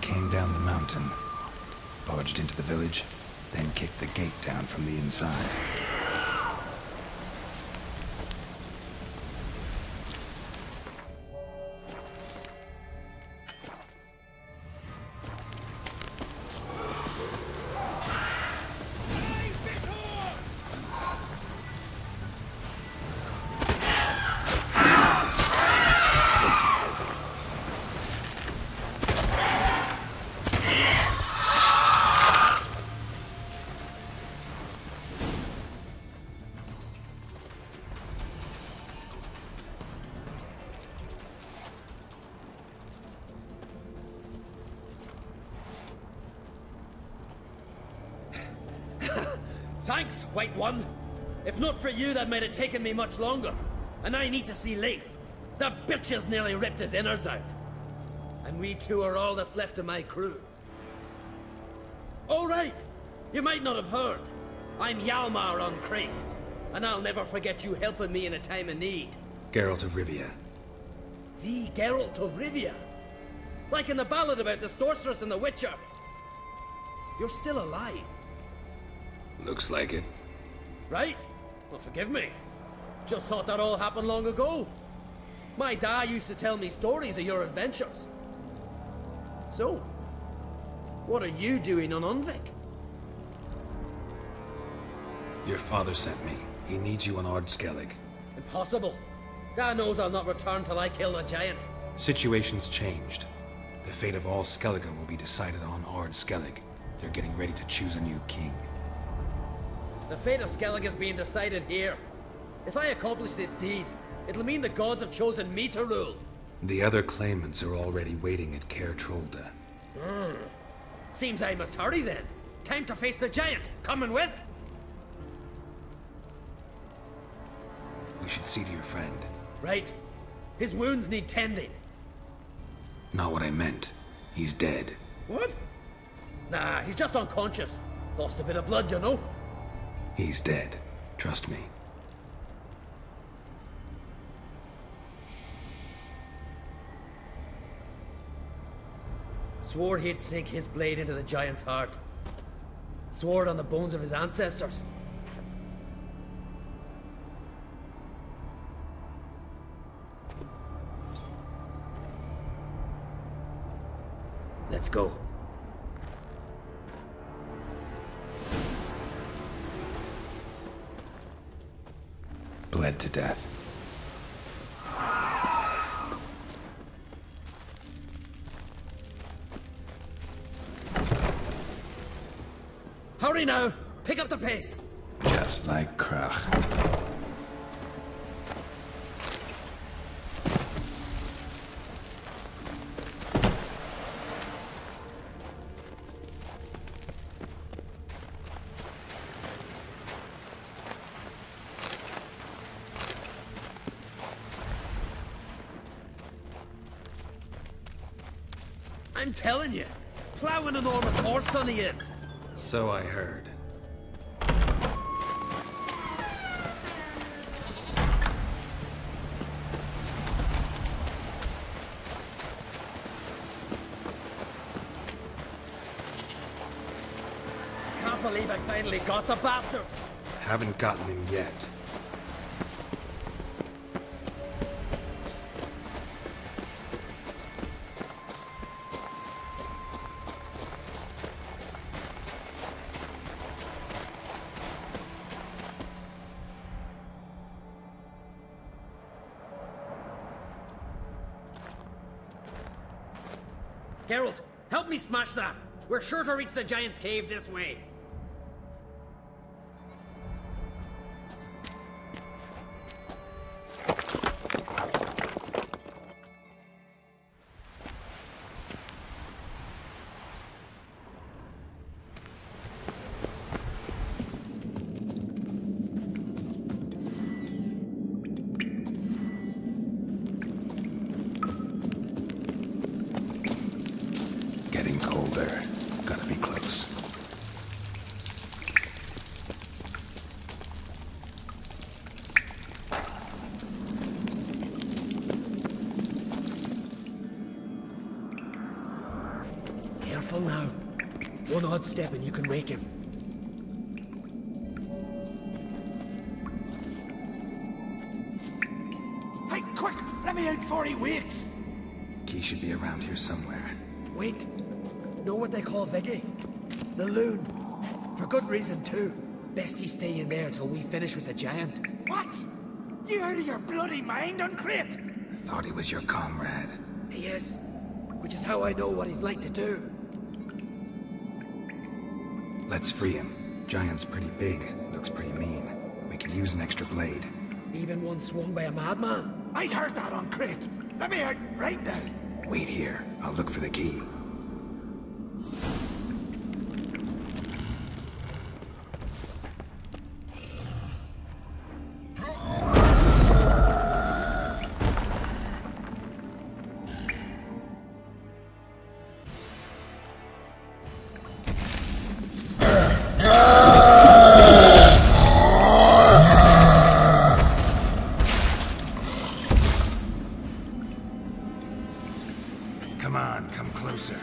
came down the mountain, barged into the village, then kicked the gate down from the inside. Thanks, White One. If not for you, that might have taken me much longer. And I need to see Leif. The bitch has nearly ripped his innards out. And we two are all that's left of my crew. All right. You might not have heard. I'm Hjalmar on Crete. And I'll never forget you helping me in a time of need. Geralt of Rivia. The Geralt of Rivia? Like in the ballad about the sorceress and the witcher. You're still alive. Looks like it. Right? Well, forgive me. Just thought that all happened long ago. My dad used to tell me stories of your adventures. So, what are you doing on Unvik? Your father sent me. He needs you on Ard Skellig. Impossible. Dad knows I'll not return till I kill the giant. Situation's changed. The fate of all Skellige will be decided on Ard Skellig. They're getting ready to choose a new king. The fate of Skellig is being decided here. If I accomplish this deed, it'll mean the gods have chosen me to rule. The other claimants are already waiting at Caer Trolda. Seems I must hurry then. Time to face the giant. Coming with? We should see to your friend. Right. His wounds need tending. Not what I meant. He's dead. What? Nah, he's just unconscious. Lost a bit of blood, you know. He's dead. Trust me. Swore he'd sink his blade into the giant's heart. Swore it on the bones of his ancestors. Let's go. Bled to death. Hurry now! Pick up the pace! Just like Krach. I'm telling you, plow an enormous horse son he is. So I heard. Can't believe I finally got the bastard. Haven't gotten him yet. Geralt, help me smash that. We're sure to reach the giant's cave this way. Getting colder. Gotta be close. One odd step and you can wake him. Hey, quick! Let me out before he wakes! Key should be around here somewhere. Wait. Know what they call Viggy? The loon. For good reason, too. Best he stay in there till we finish with the giant. What? You out of your bloody mind, Uncrate? I thought he was your comrade. He is. Which is how I know what he's like to do. Let's free him. Giant's pretty big, looks pretty mean. We could use an extra blade. Even one swung by a madman. I heard that, Uncrate. Let me out right now. Wait here. I'll look for the key. Come on, come closer.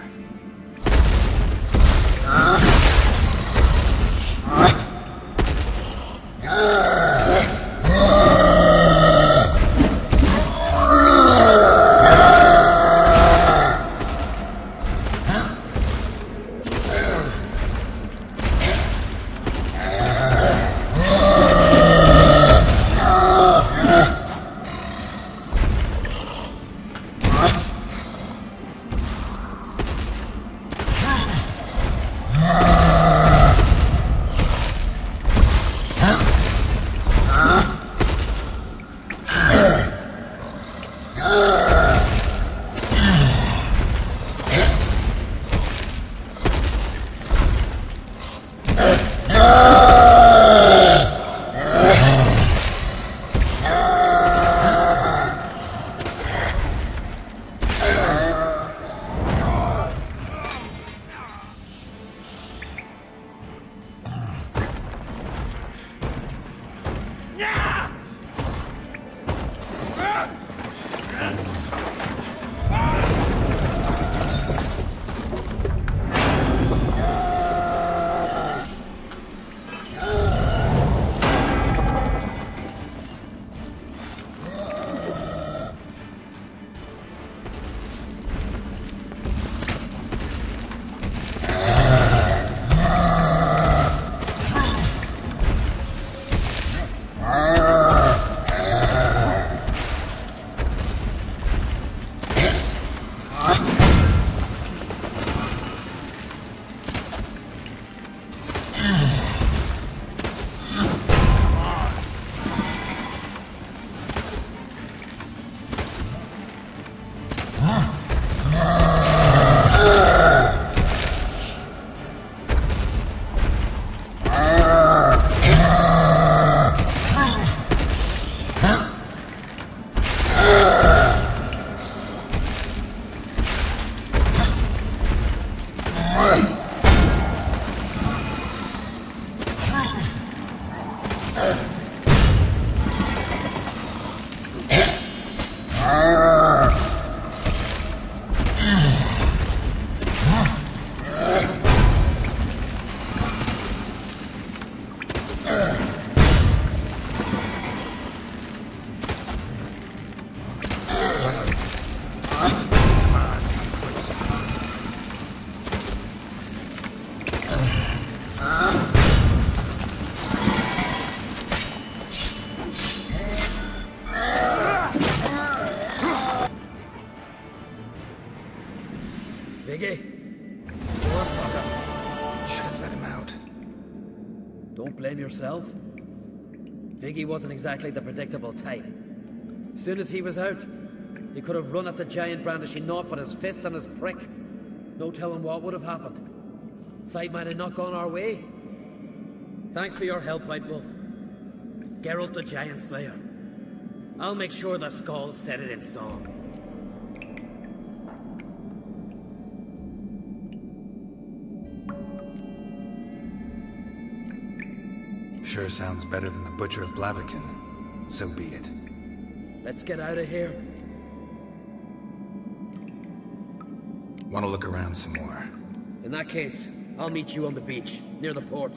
Viggy? Poor bugger. Should have let him out. Don't blame yourself. Viggy wasn't exactly the predictable type. As soon as he was out, he could have run at the giant brandishing naught but his fist and his prick. No telling what would have happened. Fight might have not gone our way. Thanks for your help, White Wolf. Geralt the Giant Slayer. I'll make sure the Skald said it in song. Sure sounds better than the Butcher of Blaviken. So be it. Let's get out of here. Want to look around some more? In that case, I'll meet you on the beach, near the port.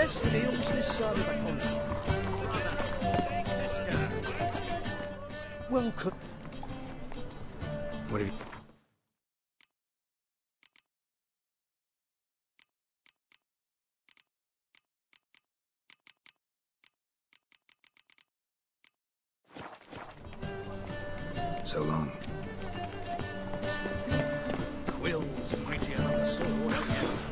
less fields this side of the pond. Well, What have you... So long. Quill's mightier than the sword, yes.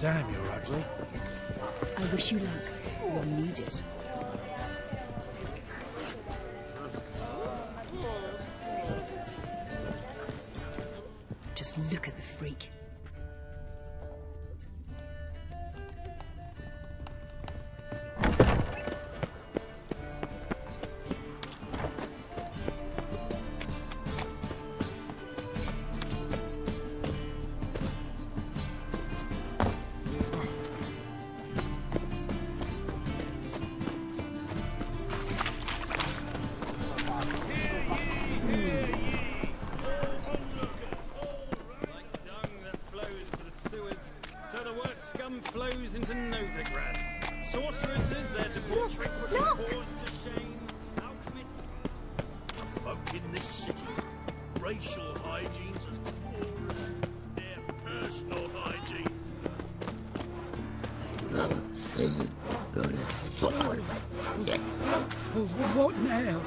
damn, you're ugly. I wish you luck. You'll need it. Just look at the freak. Flows into Novigrad. Sorceresses, their debauchery putting paws to shame. Alchemists. The folk in this city, racial hygiene's as poor as their personal hygiene. What now?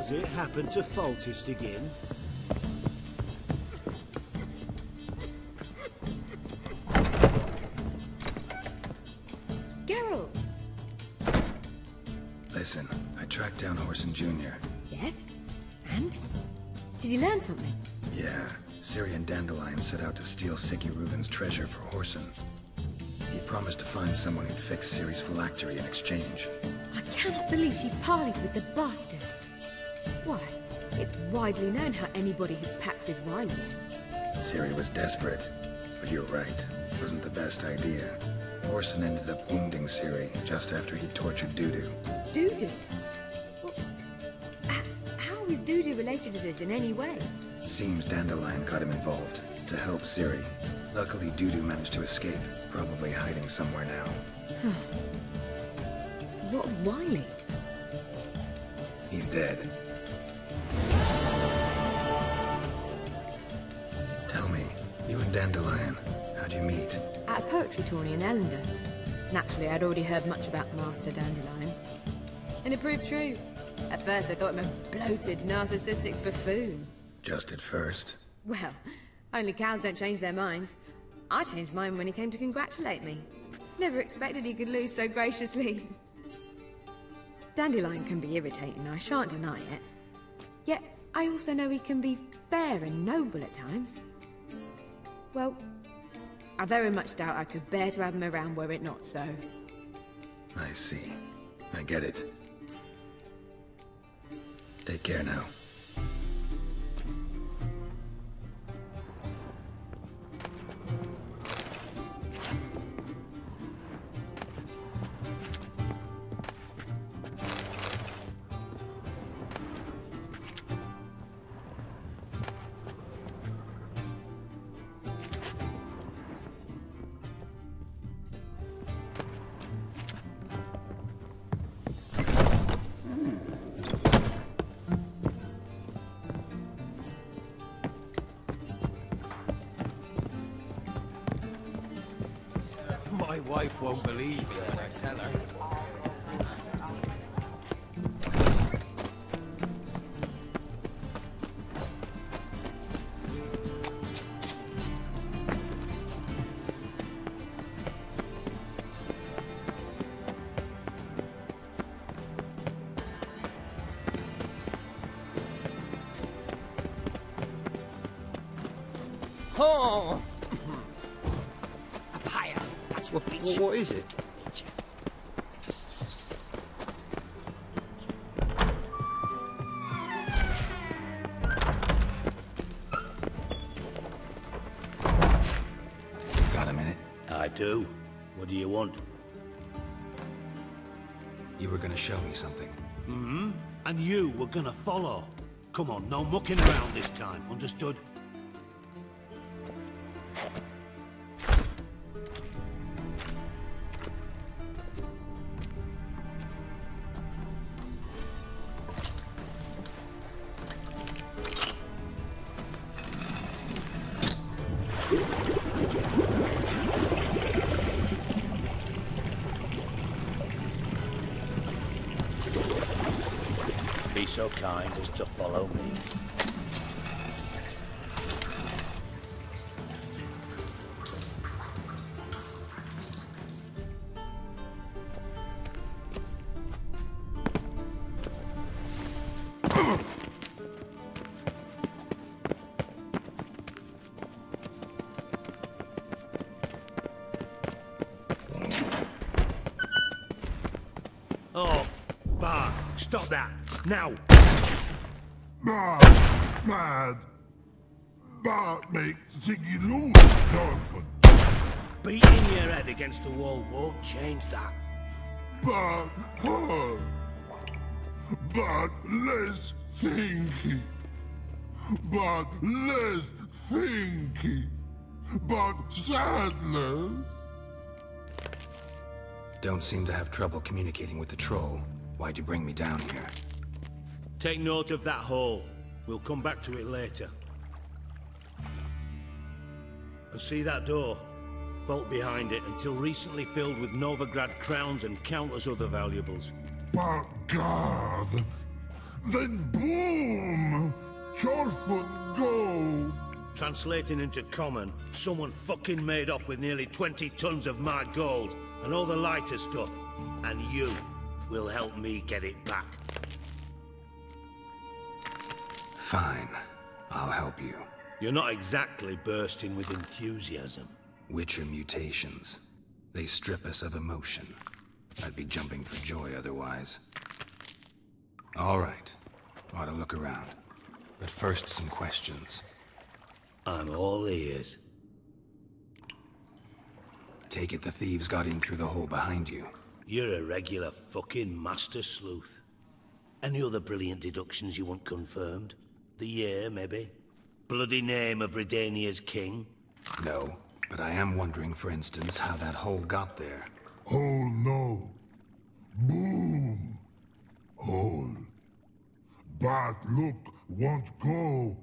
Was it happened to Foltest again? Geralt! Listen, I tracked down Horson Jr. Yes? And? Did you learn something? Yeah, Ciri and Dandelion set out to steal Siggy Reuven's treasure for Horson. He promised to find someone who'd fix Ciri's phylactery in exchange. I cannot believe she parleyed with the bastard. Why, it's widely known how anybody who packs with wine ends. Ciri was desperate, but you're right. It wasn't the best idea. Horson ended up wounding Ciri just after he tortured Dudu. Dudu? Well, how is Dudu related to this in any way? Seems Dandelion got him involved to help Ciri. Luckily, Dudu managed to escape, probably hiding somewhere now. What of Wiley? He's dead. Tell me, you and Dandelion, how'd you meet? At a poetry tourney in Ellender. Naturally, I'd already heard much about Master Dandelion. And it proved true. At first, I thought him a bloated, narcissistic buffoon. Just at first. Well, only cows don't change their minds. I changed mine when he came to congratulate me. Never expected he could lose so graciously. Dandelion can be irritating, I shan't deny it. Yet, I also know he can be fair and noble at times. Well, I very much doubt I could bear to have him around were it not so. I see. I get it. Take care now. My wife won't believe me when I tell her. Oh! Higher. That's what beats What is it? Got a minute? I do. What do you want? You were gonna show me something. Mm-hmm. And you were gonna follow. Come on, no mucking around this time, understood? Be so kind as to follow me. Oh, Bart, stop that, now! Mad. Bart makes Ziggy lose, Jonathan. Beating your head against the wall won't change that. But hard. But less thinky. But less thinky. But sadness. Don't seem to have trouble communicating with the troll. Why'd you bring me down here? Take note of that hole. We'll come back to it later. And see that door? Vault behind it, until recently filled with Novigrad crowns and countless other valuables. But God. Then boom! Chorford go! Translating into common, someone fucking made off with nearly 20 tons of my gold, and all the lighter stuff. And you will help me get it back. Fine. I'll help you. You're not exactly bursting with enthusiasm. Witcher mutations. They strip us of emotion. I'd be jumping for joy otherwise. All right. Ought to look around. But first, some questions. I'm all ears. Take it the thieves got in through the hole behind you. You're a regular fucking master sleuth. Any other brilliant deductions you want confirmed? The year, maybe? Bloody name of Redania's king? No, but I am wondering, for instance, how that hole got there. Hole no. Boom. Hole. Bad look won't go.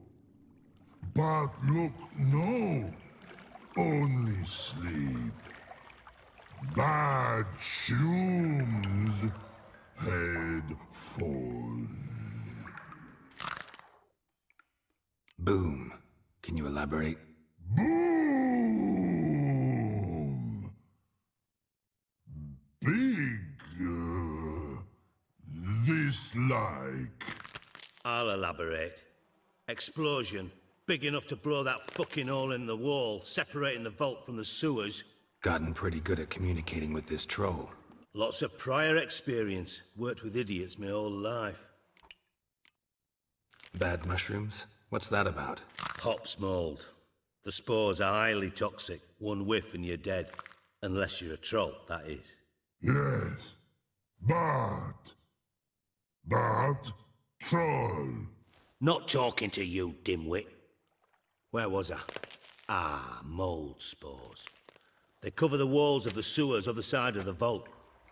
Bad look no. Only sleep. Bad shoes. Head falls. Boom. Can you elaborate? Boom! Big. This like. I'll elaborate. Explosion. Big enough to blow that fucking hole in the wall, separating the vault from the sewers. Gotten pretty good at communicating with this troll. Lots of prior experience. Worked with idiots my whole life. Bad mushrooms? What's that about? Hops mold. The spores are highly toxic. One whiff and you're dead. Unless you're a troll, that is. Yes. But. Troll. Not talking to you, dimwit. Where was I? Ah, mold spores. They cover the walls of the sewers other side of the vault.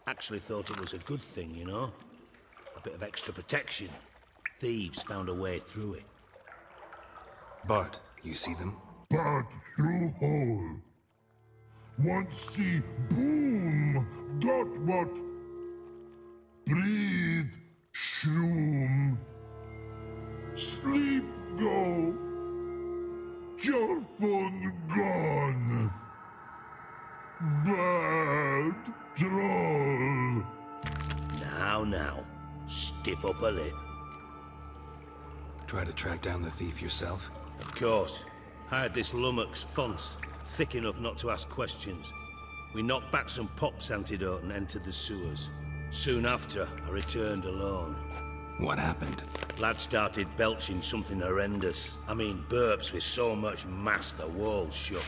Actually thought it was a good thing, you know? A bit of extra protection. Thieves found a way through it. Bart, you see them? But through hole. Once see boom, got what? Breathe, shroom. Sleep go. Your fun gone. Bad troll. Now, stiff up a lip. Try to track down the thief yourself? Of course. I had this lummox Fonce, thick enough not to ask questions. We knocked back some pop's antidote and entered the sewers. Soon after, I returned alone. What happened? Lad started belching something horrendous. I mean, burps with so much mass the walls shook.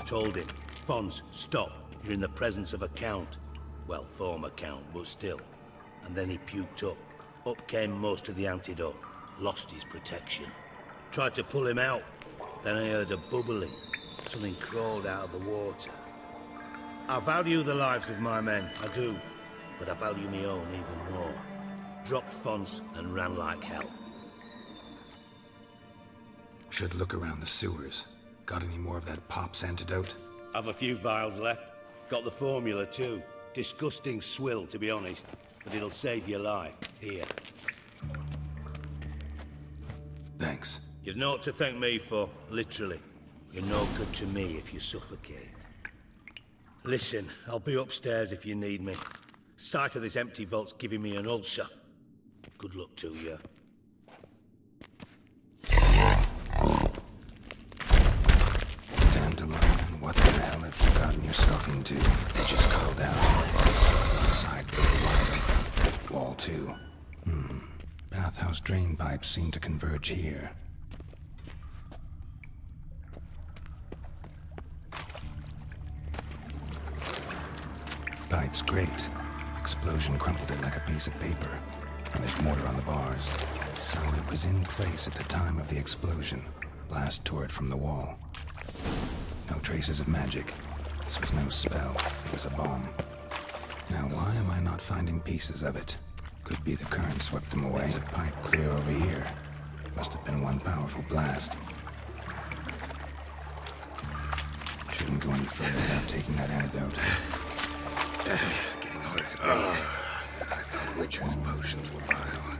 Told him, Fonz, stop. You're in the presence of a count. Well, former count, but still. And then he puked up. Up came most of the antidote. Lost his protection. Tried to pull him out. Then I heard a bubbling. Something crawled out of the water. I value the lives of my men, I do. But I value my own even more. Dropped Fonz and ran like hell. Should look around the sewers. Got any more of that pop's antidote? I've a few vials left. Got the formula too. Disgusting swill, to be honest. But it'll save your life. Here. Thanks. You've naught to thank me for, literally. You're no good to me if you suffocate. Listen, I'll be upstairs if you need me. Sight of this empty vault's giving me an ulcer. Good luck to you. Dandelion, what the hell have you gotten yourself into? Edges curled out. Inside blade wide open. Wall too. Bathhouse drain pipes seem to converge here. Pipe's great. Explosion crumpled it like a piece of paper. And there's mortar on the bars. So it was in place at the time of the explosion. Blast tore it from the wall. No traces of magic. This was no spell. It was a bomb. Now why am I not finding pieces of it? Could be the current swept them away. Bits of pipe clear over here. Must have been one powerful blast. Shouldn't go any further without taking that antidote. Getting harder to breathe. I thought Witcher's potions were vile.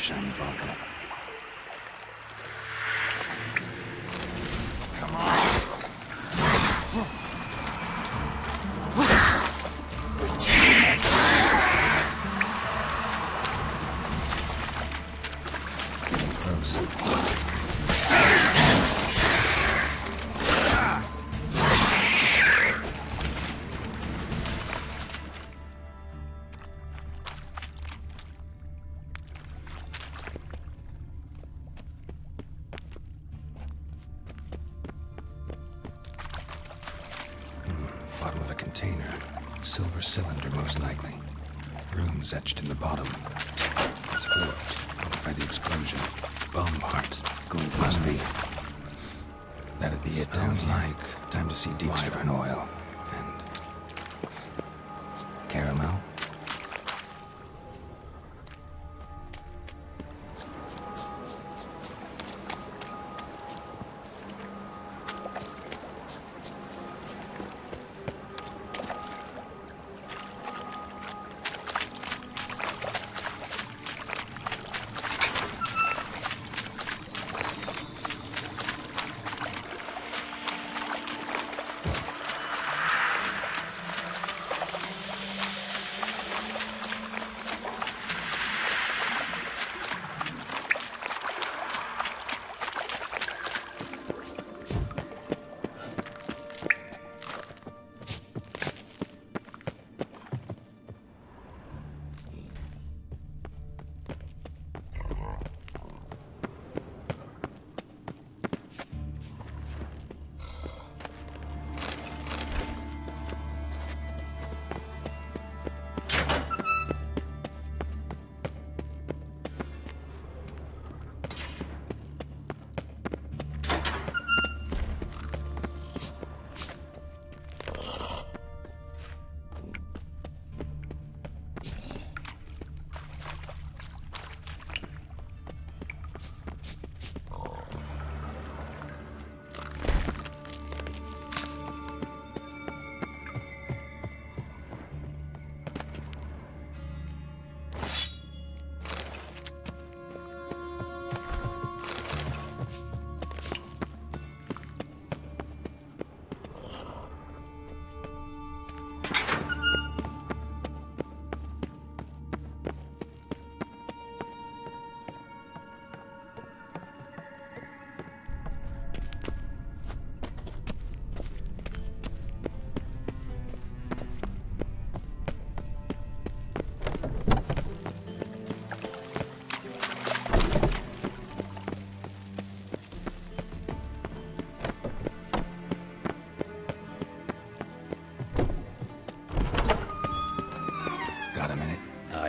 shiny bauble. Come on! Bottom of a container. Silver cylinder, most likely. Runes etched in the bottom. It's warped by the explosion. Bomb part. Gold must be. That'd be it down like. Time to see deep wyvern oil. And caramel.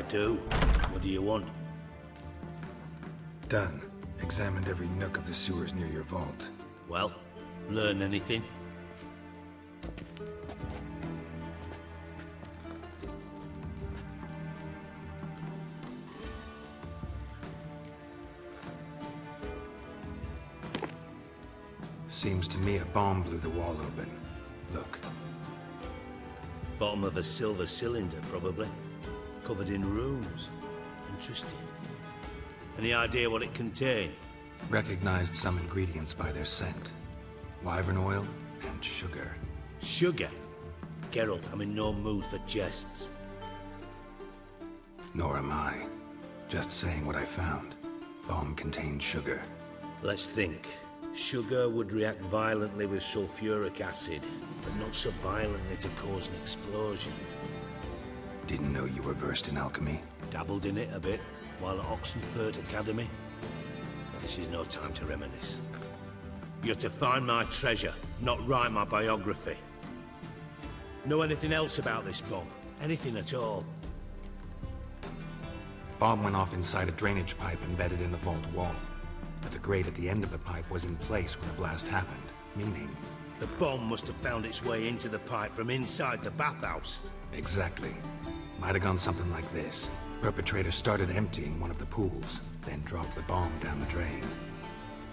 Do? What do you want? Done. Examined every nook of the sewers near your vault. Well, learn anything? Seems to me a bomb blew the wall open. Look. Bottom of a silver cylinder, probably. Covered in runes. Interesting. Any idea what it contained? Recognized some ingredients by their scent. Wyvern oil and sugar. Sugar? Geralt, I'm in no mood for jests. Nor am I. Just saying what I found. Bomb contained sugar. Let's think. Sugar would react violently with sulfuric acid, but not so violently to cause an explosion. Didn't know you were versed in alchemy. Dabbled in it a bit, while at Oxenford Academy. But this is no time to reminisce. You're to find my treasure, not write my biography. Know anything else about this bomb? Anything at all? Bomb went off inside a drainage pipe embedded in the vault wall. But the grate at the end of the pipe was in place when the blast happened, meaning... The bomb must have found its way into the pipe from inside the bathhouse. Exactly. Might have gone something like this. Perpetrator started emptying one of the pools, then dropped the bomb down the drain.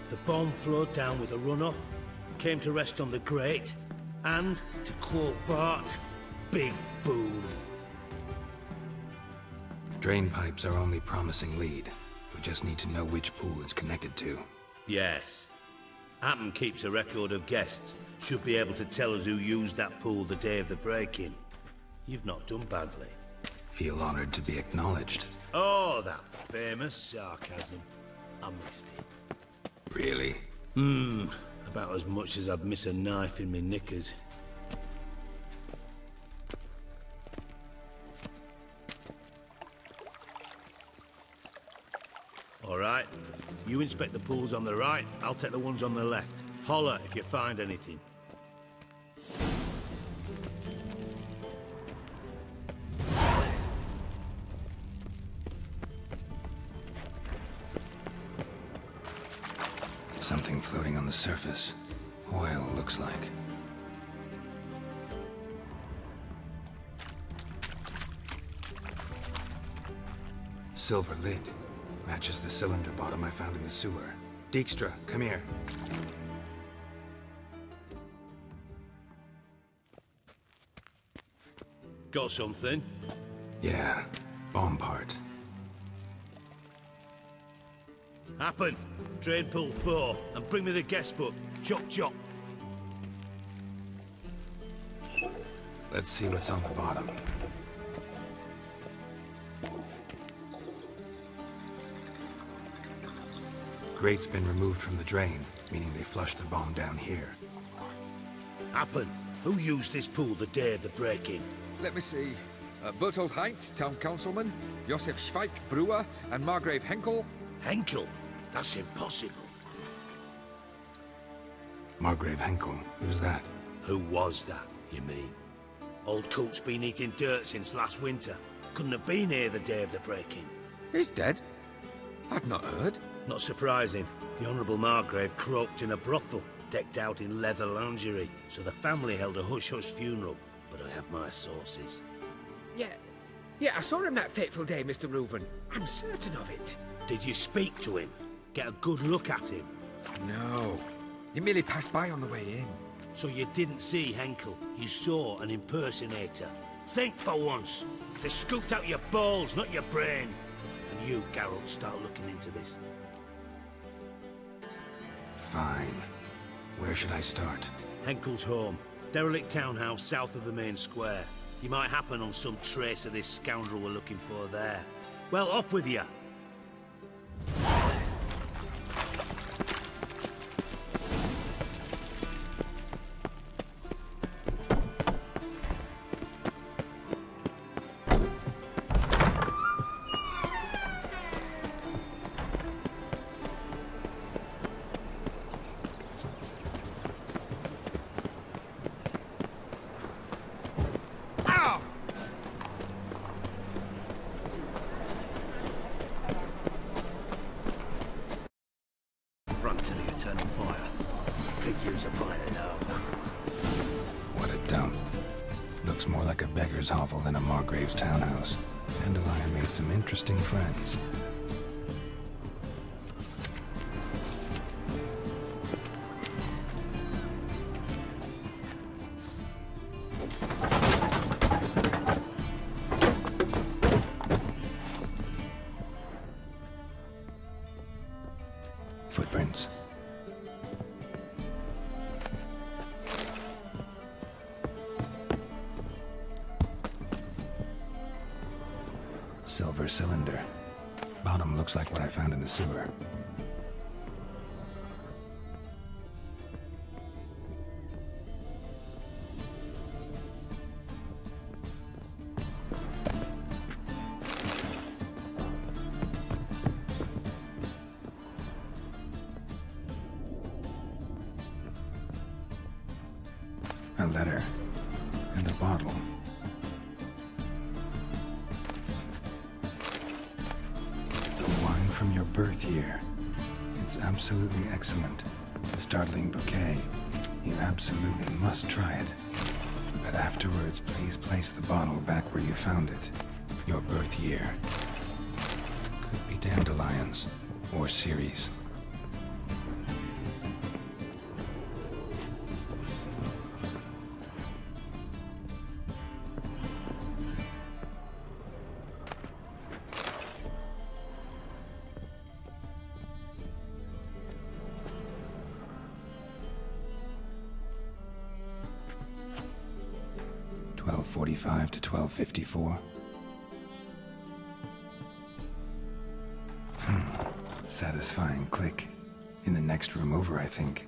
The bomb flowed down with a runoff, came to rest on the grate, and, to quote Bart, big boom. Drain pipes are only promising lead. We just need to know which pool it's connected to. Yes. Hammond keeps a record of guests. Should be able to tell us who used that pool the day of the break-in. You've not done badly. Feel honored to be acknowledged. Oh, that famous sarcasm. I missed it. Really? About as much as I'd miss a knife in me knickers. All right. You inspect the pools on the right, I'll take the ones on the left. Holler if you find anything. Something floating on the surface. Oil, looks like. Silver lid. Matches the cylinder bottom I found in the sewer. Dijkstra, come here. Got something? Yeah, bomb part. Happen. Drain pool 4, and bring me the guest book. Chop chop. Let's see what's on the bottom. Grate's been removed from the drain, meaning they flushed the bomb down here. Happen. Who used this pool the day of the break-in? Let me see. Bertold Heinz, town councilman, Josef Schweik, brewer, and Margrave Henkel. Henkel? That's impossible. Margrave Henkel? Who's that? Who was that, you mean? Old Coot's been eating dirt since last winter. Couldn't have been here the day of the break-in. He's dead? I'd not heard. Not surprising. The Honourable Margrave croaked in a brothel, decked out in leather lingerie, so the family held a hush-hush funeral. But I have my sources. Yeah, I saw him that fateful day, Mr. Reuven. I'm certain of it. Did you speak to him? Get a good look at him? No. He merely passed by on the way in. So you didn't see Henkel, you saw an impersonator. Think for once. They scooped out your balls, not your brain. And you, Geralt, start looking into this. Fine. Where should I start? Henkel's home. Derelict townhouse south of the main square. You might happen on some trace of this scoundrel we're looking for there. Well, off with you. To the eternal fire. Could use a pint of love. What a dump. Looks more like a beggar's hovel than a Margrave's townhouse. Dandelion made some interesting friends. Footprints. Silver cylinder. Bottom looks like what I found in the sewer. A letter. And a bottle. The wine from your birth year. It's absolutely excellent. A startling bouquet. You absolutely must try it. But afterwards, please place the bottle back where you found it. Your birth year. Could be dandelions. Or Ceres. 1245 to 1254. Satisfying click. In the next room over, I think.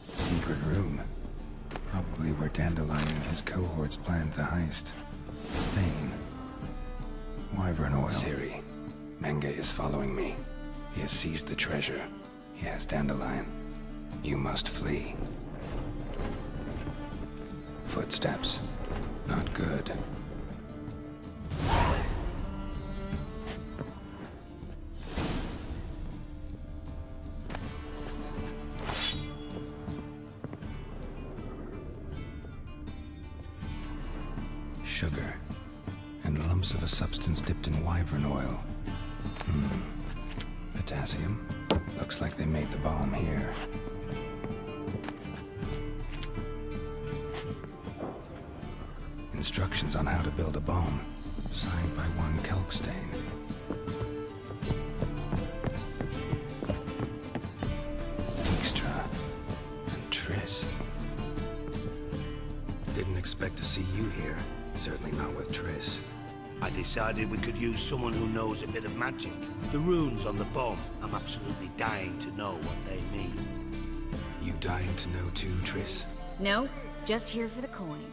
Secret room. Probably where Dandelion and his cohorts planned the heist. Stain. Wyvern oil. Ciri. Menge is following me. He has seized the treasure. He has Dandelion. You must flee. Footsteps. Not good. Sugar. And lumps of a substance dipped in wyvern oil. Potassium. Looks like they made the bomb here. Instructions on how to build a bomb. Signed by one Kelkstain. Dijkstra. And Triss. Didn't expect to see you here. Certainly not with Triss. I decided we could use someone who knows a bit of magic. The runes on the bomb, I'm absolutely dying to know what they mean. You dying to know too, Triss? No, just here for the coin.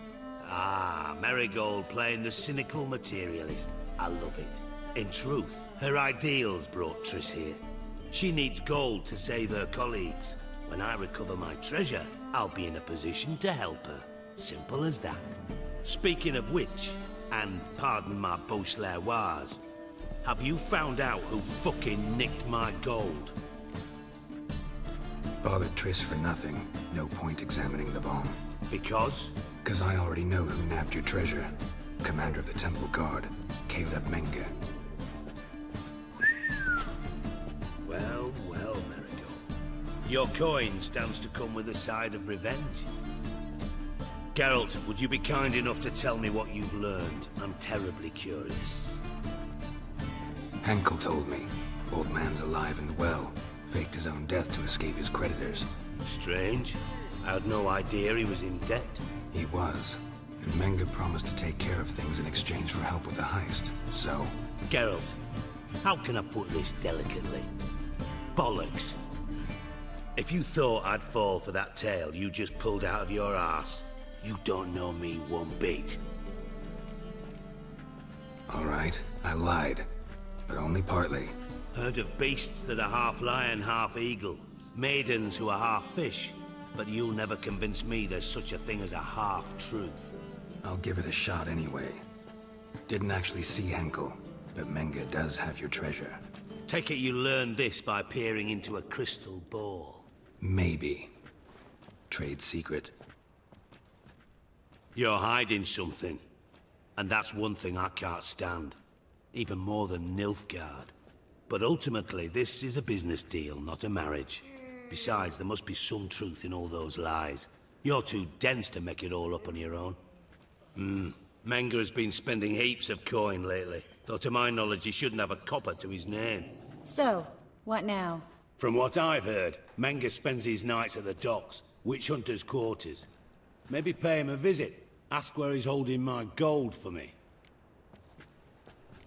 Ah, Marigold playing the cynical materialist. I love it. In truth, her ideals brought Triss here. She needs gold to save her colleagues. When I recover my treasure, I'll be in a position to help her. Simple as that. Speaking of which, and pardon my Beauclervoise, have you found out who fucking nicked my gold? Bothered Triss for nothing. No point examining the bomb. Because? Because I already know who nabbed your treasure. Commander of the Temple Guard, Caleb Menge. Well, Marigold. Your coin stands to come with a side of revenge. Geralt, would you be kind enough to tell me what you've learned? I'm terribly curious. Henkel told me. Old man's alive and well. Faked his own death to escape his creditors. Strange. I had no idea he was in debt. He was. And Menge promised to take care of things in exchange for help with the heist. So... Geralt, how can I put this delicately? Bollocks. If you thought I'd fall for that tale you just pulled out of your arse, you don't know me one bit. All right, I lied. But only partly. Heard of beasts that are half lion, half eagle. Maidens who are half fish. But you'll never convince me there's such a thing as a half-truth. I'll give it a shot anyway. Didn't actually see Henkel, but Menge does have your treasure. Take it you learned this by peering into a crystal ball. Maybe. Trade secret. You're hiding something. And that's one thing I can't stand. Even more than Nilfgaard. But ultimately, this is a business deal, not a marriage. Besides, there must be some truth in all those lies. You're too dense to make it all up on your own. Menge has been spending heaps of coin lately. Though to my knowledge, he shouldn't have a copper to his name. So, what now? From what I've heard, Menge spends his nights at the docks, witch hunters' quarters. Maybe pay him a visit. Ask where he's holding my gold for me.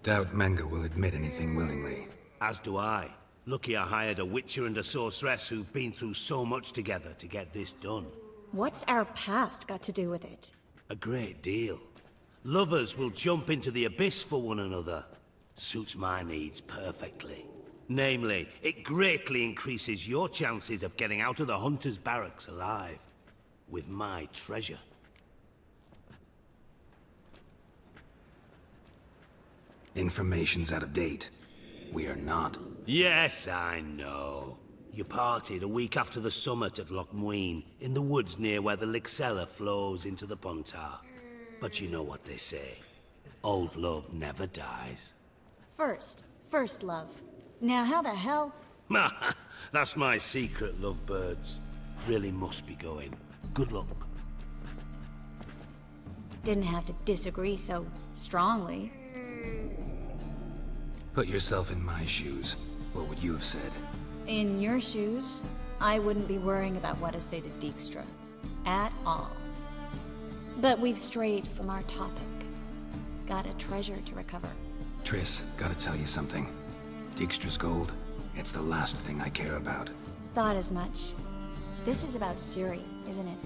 Doubt Menge will admit anything willingly. As do I. Lucky I hired a witcher and a sorceress who've been through so much together to get this done. What's our past got to do with it? A great deal. Lovers will jump into the abyss for one another. Suits my needs perfectly. Namely, it greatly increases your chances of getting out of the hunter's barracks alive. With my treasure. Information's out of date. We are not. Yes, I know. You partied a week after the summit at Loch Muine, in the woods near where the Lixella flows into the Pontar. But you know what they say. Old love never dies. First love. Now how the hell? That's my secret, lovebirds. Really must be going. Good luck. Didn't have to disagree so strongly. Put yourself in my shoes. What would you have said? In your shoes, I wouldn't be worrying about what to say to Dijkstra. At all. But we've strayed from our topic. Got a treasure to recover. Triss, gotta tell you something. Dijkstra's gold, it's the last thing I care about. Thought as much. This is about Ciri, isn't it?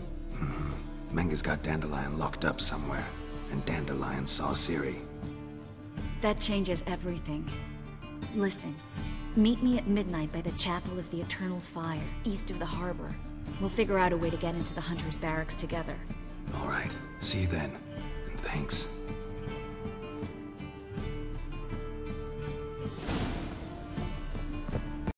Menga's got Dandelion locked up somewhere, and Dandelion saw Ciri. That changes everything. Listen, meet me at midnight by the Chapel of the Eternal Fire, east of the harbor. We'll figure out a way to get into the Hunter's barracks together. All right, see you then, and thanks.